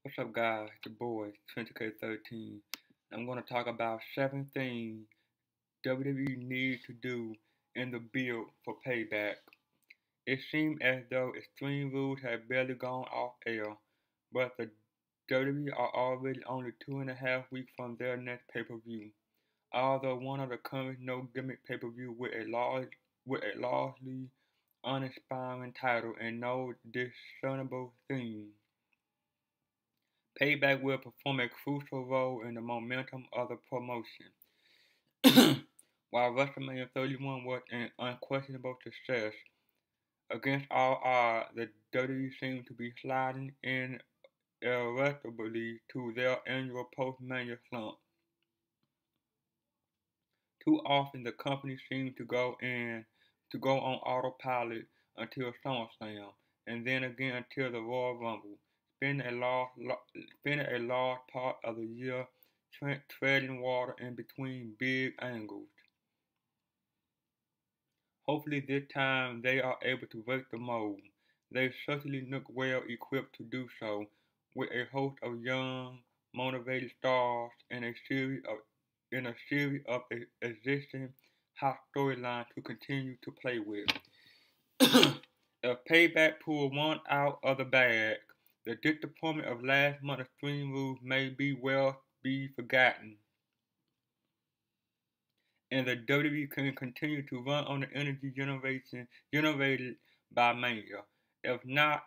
What's up, guys? It's your boy, 20K13. I'm going to talk about 7 things WWE needs to do in the build for Payback. It seems as though Extreme Rules have barely gone off air, but the WWE are already only 2.5 weeks from their next pay-per-view. Although one of the current no-gimmick pay-per-view with a largely uninspiring title and no discernible theme. Payback will perform a crucial role in the momentum of the promotion. While WrestleMania 31 was an unquestionable success, against all odds, the WWE seemed to be sliding irreversibly to their annual post-Mania slump. Too often, the company seemed to go on autopilot until SummerSlam, and then again until the Royal Rumble, spending a large part of the year treading water in between big angles. Hopefully this time they are able to break the mold. They certainly look well equipped to do so, with a host of young, motivated stars and a series of existing hot storylines to continue to play with. If Payback pull one out of the bag, the disappointment of last month's Extreme Rules may well be forgotten, and the WWE can continue to run on the energy generation generated by Mania. If not,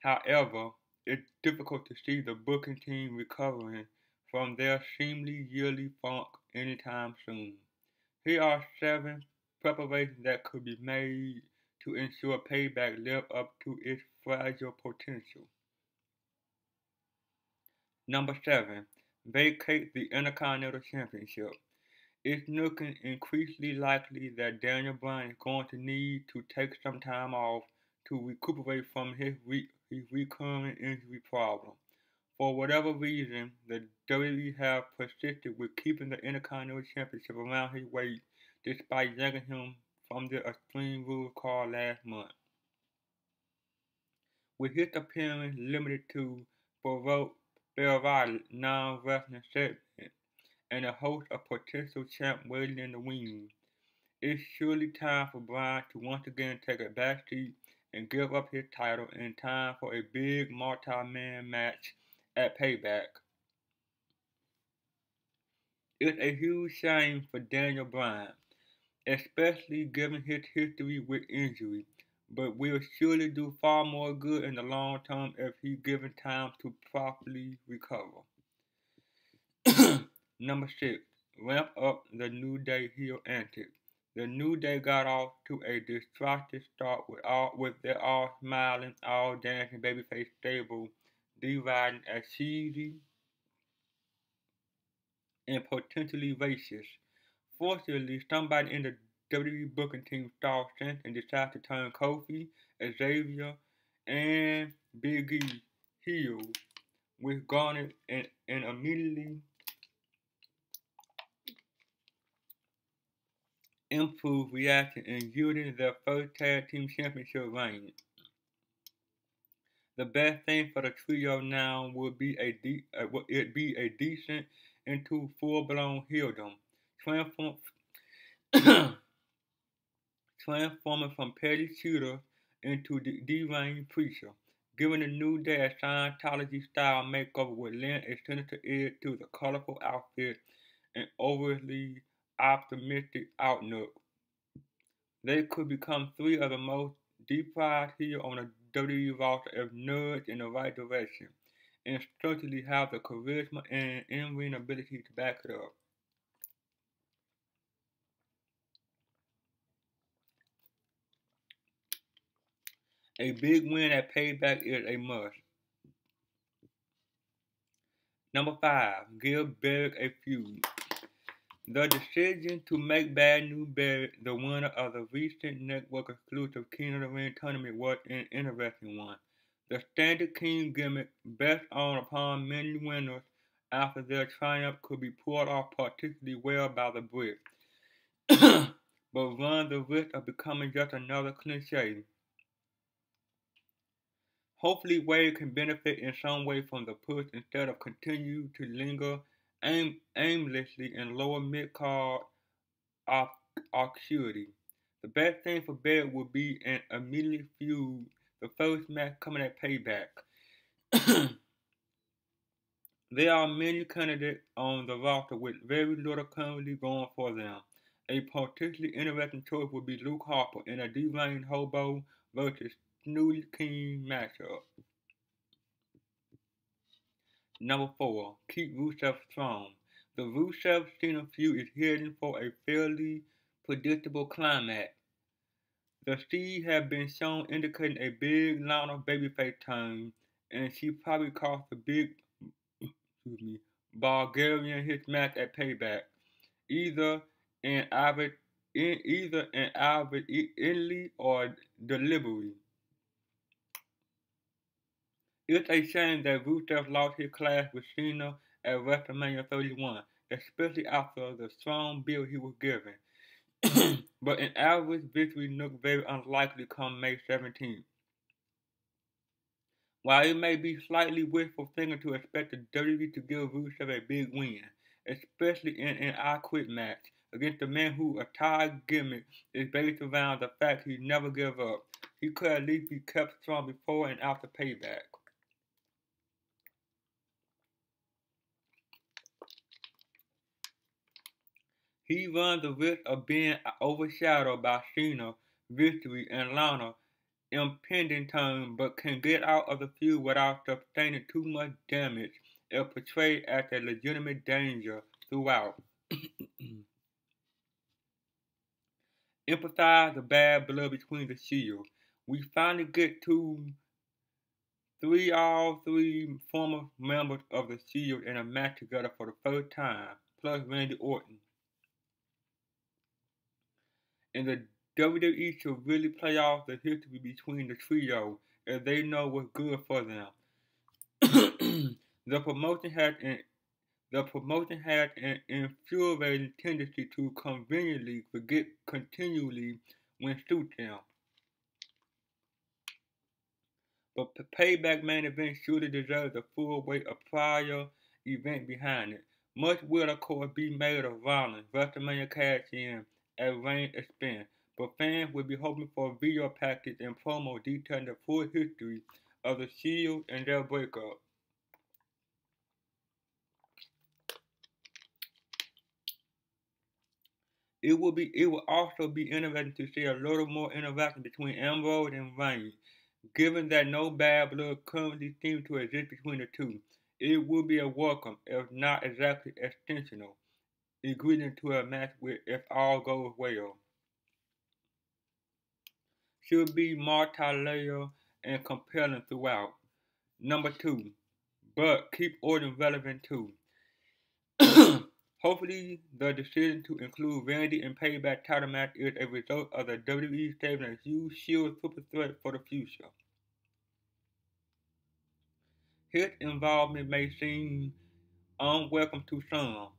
however, it's difficult to see the booking team recovering from their seemingly yearly funk anytime soon. Here are 7 preparations that could be made to ensure Payback live up to its fragile potential. Number 7. Vacate the Intercontinental Championship. It's looking increasingly likely that Daniel Bryan is going to need to take some time off to recuperate from his recurring injury problem. For whatever reason, the WWE have persisted with keeping the Intercontinental Championship around his waist despite yanking him from the Extreme Rules card last month. With his appearance limited to sporadic non-wrestling segments and a host of potential champs waiting in the wings, it's surely time for Bryan to once again take a backseat and give up his title in time for a big multi-man match at Payback. It's a huge shame for Daniel Bryan, especially given his history with injury, but will surely do far more good in the long term if he's given time to properly recover. Number 6. Ramp up the New Day heel antics. The New Day got off to a distracted start with their all smiling, all dancing babyface stable deriding as cheesy and potentially racist. Fortunately, somebody in the WWE booking team saw sense and decided to turn Kofi, Xavier, and Big E heel, which garnered an immediately improved reaction and yielded their first tag team championship reign. The best thing for the trio now would be a decent into full-blown heeldom, transform, transforming from petty shooter into the deranged preacher, giving the New Day a Scientology-style makeover with lend a sinister edge to the colorful outfit and overly optimistic outlook. They could become 3 of the most deprived heels on the WWE roster if nudged in the right direction, and certainly have the charisma and in-ring ability to back it up. A big win at Payback is a must. Number 5. Give Barrick a feud. The decision to make Bad News Barrett the winner of the recent network exclusive King of the Ring tournament was an interesting one. The standard King gimmick, best on upon many winners after their triumph, could be pulled off particularly well by the Brit, but run the risk of becoming just another cliche. Hopefully, Wade can benefit in some way from the push instead of continue to linger aimlessly in lower mid-card acuity. The best thing for Barrett would be an immediate feud, the first match coming at Payback. There are many candidates on the roster with very little currently going for them. A potentially interesting choice would be Luke Harper in a D-Lane Hobo versus Snooty King matchup. Number 4. Keep Rusev strong. The Rusev-Cena feud is heading for a fairly predictable climax. The seed have been shown indicating a big Lana babyface turn, and she probably cost the big Bulgarian his match at Payback, either in avid inly or deliberately. It's a shame that Rusev lost his class with Cena at WrestleMania 31, especially after the strong build he was given. But an average victory looked very unlikely come May 17th. While it may be slightly wishful thinking to expect the WWE to give Rusev a big win, especially in an I Quit match against a man whose entire gimmick is based around the fact he never gives up, he could at least be kept strong before and after Payback. He runs the risk of being overshadowed by Cena's victory and Lana's impending turn, but can get out of the feud without sustaining too much damage if portrayed as a legitimate danger throughout. Emphasize the bad blood between the Shield. We finally get to all three former members of the Shield in a match together for the first time, plus Randy Orton. And the WWE should really play off the history between the trio as they know what's good for them. the promotion has an infuriating tendency to conveniently forget continually when suits them. But the Payback main event surely deserves the full weight of prior event behind it. Much will, of course, be made of Rollins' WrestleMania cash-in at Reigns' expense, but fans will be hoping for a video package and promo detailing the full history of the Shield and their breakup. It will also be interesting to see a little more interaction between Ambrose and Reigns, given that no bad blood currently seems to exist between the two. It would be a welcome, if not exactly extensional, ingredient to a match with if all goes well. Should be multi-layer and compelling throughout. Number 2, but keep Orton relevant too. Hopefully, the decision to include Randy in Payback title match is a result of the WWE saving a huge Shield super threat for the future. His involvement may seem unwelcome to some,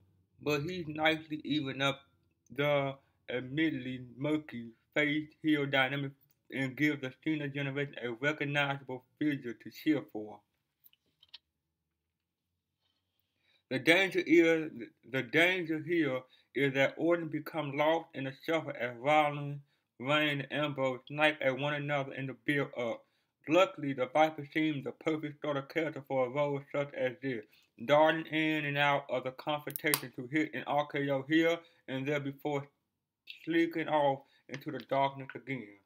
but he's nicely even up the admittedly murky face-heel dynamic and gives the senior generation a recognizable figure to cheer for. The danger here is that Orton becomes lost in the shuffle as Rollins, Reigns, and Ambrose snipe at one another in the build-up. Luckily, the Viper seems the perfect sort of character for a role such as this, darting in and out of the confrontation to hit an RKO here and there before sneaking off into the darkness again.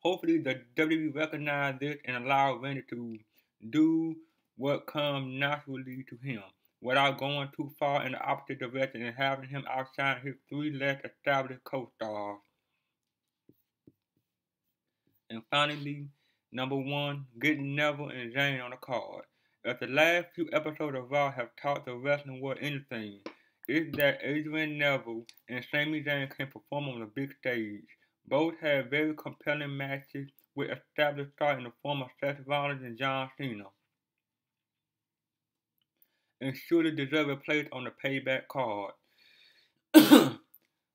Hopefully, the WWE recognize this and allow Randy to do what comes naturally to him, without going too far in the opposite direction and having him outshine his three less established co-stars. And finally, number 1, getting Neville and Zayn on the card. If the last few episodes of Raw have taught the wrestling world anything, it's that Adrian Neville and Sami Zayn can perform on the big stage. Both had very compelling matches with established stars in the form of Seth Rollins and John Cena, and surely deserve a place on the Payback card.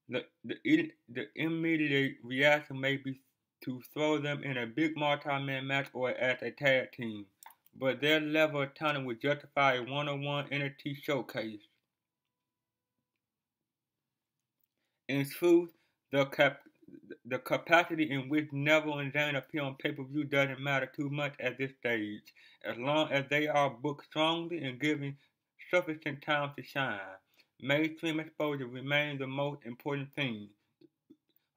The immediate reaction may be to throw them in a big multi-man match or as a tag team, but their level of talent would justify a one-on-one NXT showcase. In truth, the cap- the capacity in which Neville and Zayn appear on pay-per-view doesn't matter too much at this stage, as long as they are booked strongly and given sufficient time to shine. Mainstream exposure remains the most important thing.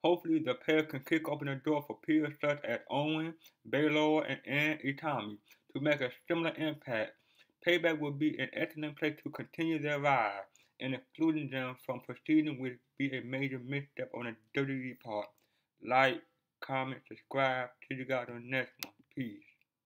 Hopefully, the pair can kick open the door for peers such as Owen, Baylor, and Itami to make a similar impact. Payback would be an excellent place to continue their rise, and excluding them from proceeding would be a major misstep on the WWE part. Like, comment, subscribe. See you guys on the next one. Peace.